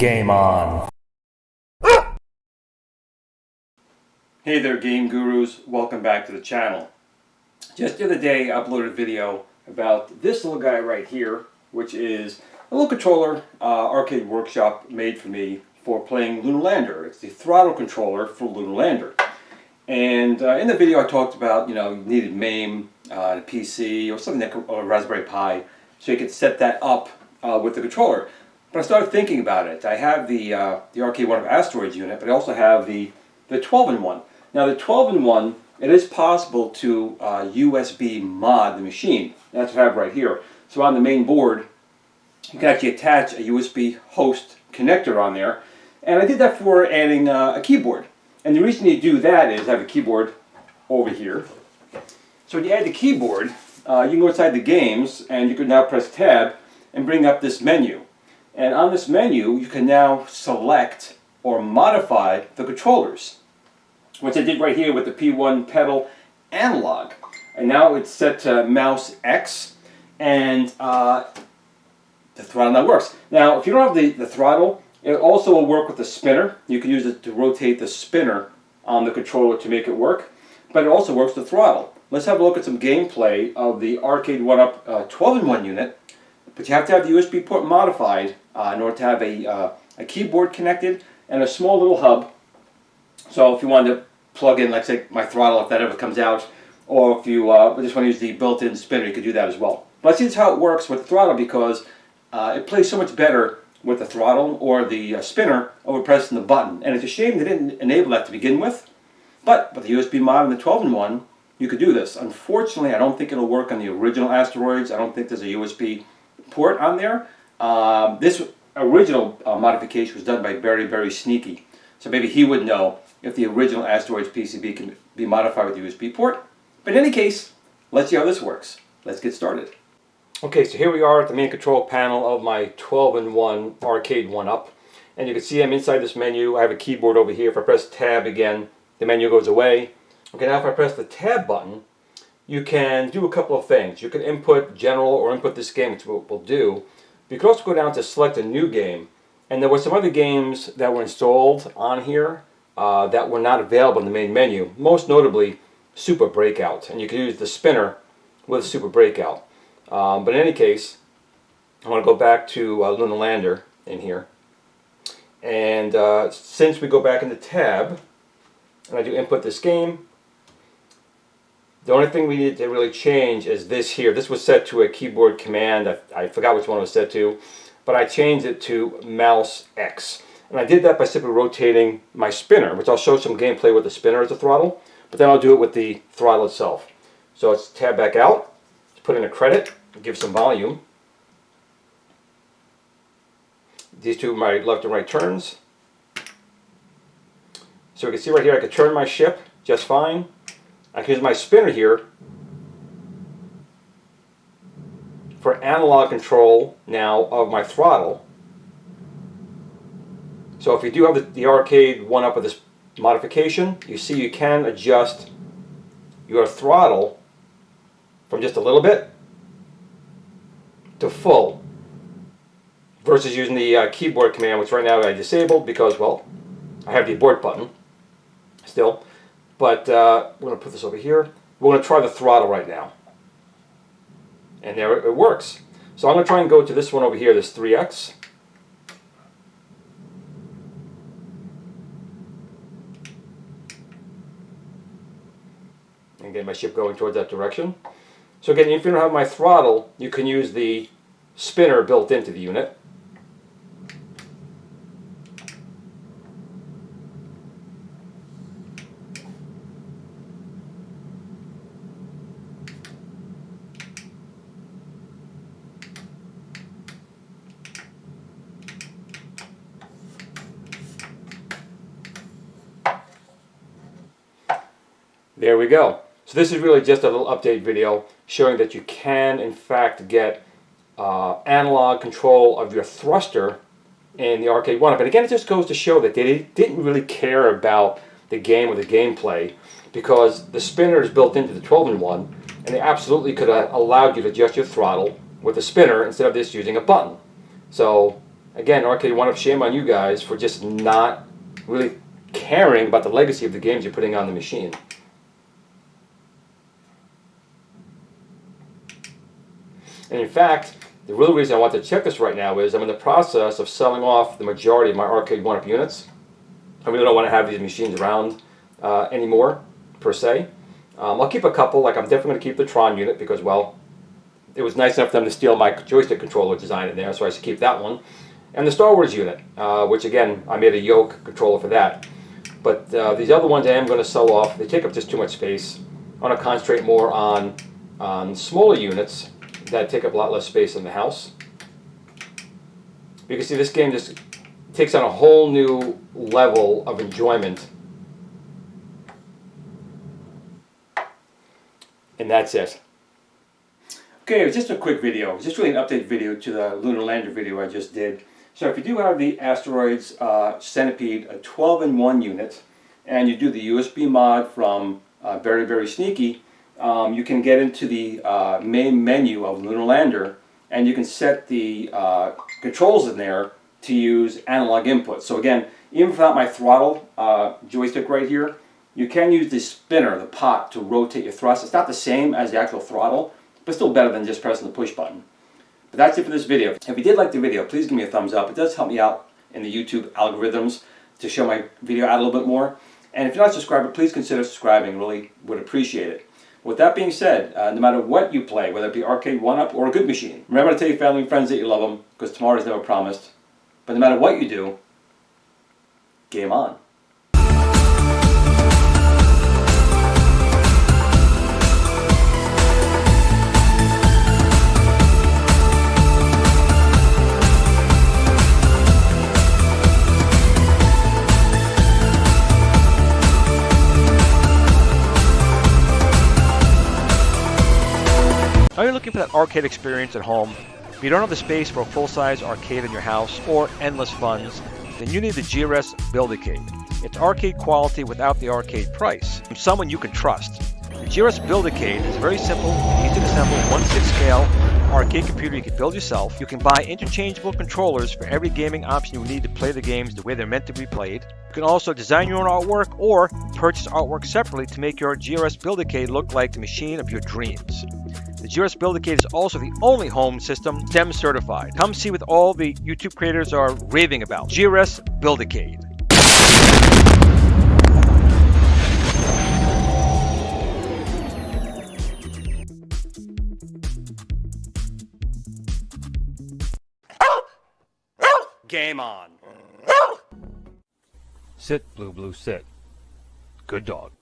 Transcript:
Game on. Hey there, game gurus. Welcome back to the channel. Just the other day I uploaded a video about this little guy right here, which is a little controller Arcade Workshop made for me for playing Lunar Lander. It's the throttle controller for Lunar Lander. And in the video I talked about, you needed MAME, a PC, or something or a Raspberry Pi, so you could set that up with the controller. But I started thinking about it. I have the Arcade 1-Up Asteroids unit, but I also have the 12-in-1. Now the 12-in-1, it is possible to USB mod the machine. That's what I have right here. So on the main board, you can actually attach a USB host connector on there. And I did that for adding a keyboard. And the reason you do that is I have a keyboard over here. So when you add the keyboard, you can go inside the games and you can now press tab and bring up this menu. And on this menu, you can now select or modify the controllers, which I did right here with the P1 pedal analog. And now it's set to mouse X, and the throttle now works. Now, if you don't have the throttle, it also will work with the spinner. You can use it to rotate the spinner on the controller to make it work, but it also works with the throttle. Let's have a look at some gameplay of the Arcade 1-Up 12-in-1 unit, but you have to have the USB port modified in order to have a keyboard connected and a small little hub. So if you wanted to plug in, like say, my throttle if that ever comes out, or if you just want to use the built-in spinner, you could do that as well. But let's see how it works with the throttle, because it plays so much better with the throttle or the spinner over pressing the button. And it's a shame they didn't enable that to begin with, but with the USB mod and the 12-in-1, you could do this. Unfortunately, I don't think it'll work on the original Asteroids. I don't think there's a USB port on there. This original modification was done by Very Sneaky, so maybe he would know if the original Asteroids PCB can be modified with the USB port. But in any case, let's see how this works. Let's get started. Okay, so here we are at the main control panel of my 12-in-1 Arcade 1-Up. And you can see I'm inside this menu. I have a keyboard over here. If I press tab again, the menu goes away. Okay, now if I press the tab button, you can do a couple of things. You can input general or input this game, which we'll do. But you can also go down to select a new game. And there were some other games that were installed on here that were not available in the main menu. Most notably, Super Breakout. And you can use the spinner with Super Breakout. But in any case, I want to go back to Lunar Lander in here. And since we go back into tab, and I do input this game, the only thing we need to really change is this here. This was set to a keyboard command. I forgot which one it was set to, but I changed it to mouse X. And I did that by simply rotating my spinner, which I'll show some gameplay with the spinner as a throttle, but then I'll do it with the throttle itself. So let's tab back out, put in a credit, give some volume. These two are my left and right turns. So we can see right here I can turn my ship just fine. I can use my spinner here for analog control now of my throttle. So if you do have the Arcade 1-Up with this modification, you see you can adjust your throttle from just a little bit to full, versus using the keyboard command, which right now I disabled because, well, I have the abort button still. But we're going to put this over here. We're going to try the throttle right now. And there it works. So I'm going to try and go to this one over here, this 3X. And get my ship going towards that direction. So again, if you don't have my throttle, you can use the spinner built into the unit. There we go. So this is really just a little update video showing that you can in fact get analog control of your thruster in the Arcade 1-Up. But again, it just goes to show that they didn't really care about the game or the gameplay, because the spinner is built into the 12-in-1, and they absolutely could have allowed you to adjust your throttle with the spinner instead of just using a button. So Again, Arcade 1-Up, shame on you guys for just not really caring about the legacy of the games you're putting on the machine. And in fact, the real reason I want to check this right now is I'm in the process of selling off the majority of my Arcade 1-Up units. I really don't want to have these machines around anymore, per se. I'll keep a couple, like I'm definitely going to keep the Tron unit because, well, it was nice enough for them to steal my joystick controller design in there, so I should keep that one. And the Star Wars unit, which again, I made a yoke controller for that. But these other ones I am going to sell off. They take up just too much space. I want to concentrate more on smaller units that take up a lot less space in the house. You can see this game just takes on a whole new level of enjoyment. And that's it. Okay, it was just a quick video. Just really an update video to the Lunar Lander video I just did. So if you do have the Asteroids Centipede, a 12-in-1 unit, and you do the USB mod from Very Very Sneaky, you can get into the main menu of Lunar Lander, and you can set the controls in there to use analog input. So again, even without my throttle joystick right here, you can use the spinner, the pot, to rotate your thrust. It's not the same as the actual throttle, but still better than just pressing the push button. But that's it for this video. If you did like the video, please give me a thumbs up. It does help me out in the YouTube algorithms to show my video out a little bit more. And if you're not a subscriber, please consider subscribing. Really would appreciate it. With that being said, no matter what you play, whether it be Arcade 1-Up or a good machine, remember to tell your family and friends that you love them, because tomorrow is never promised. But no matter what you do, game on. Are you looking for that arcade experience at home? If you don't have the space for a full-size arcade in your house or endless funds, then you need the GRS Build-A-Cade. It's arcade quality without the arcade price, from someone you can trust. The GRS Build-A-Cade is a very simple, easy to assemble, 1/6 scale arcade computer you can build yourself. You can buy interchangeable controllers for every gaming option you need to play the games the way they're meant to be played. You can also design your own artwork or purchase artwork separately to make your GRS Build-A-Cade look like the machine of your dreams. The GRS Build-A-Cade is also the only home system STEM certified. Come see what all the YouTube creators are raving about. GRS Build-A-Cade. Game on. Sit, Blue Blue, sit. Good dog.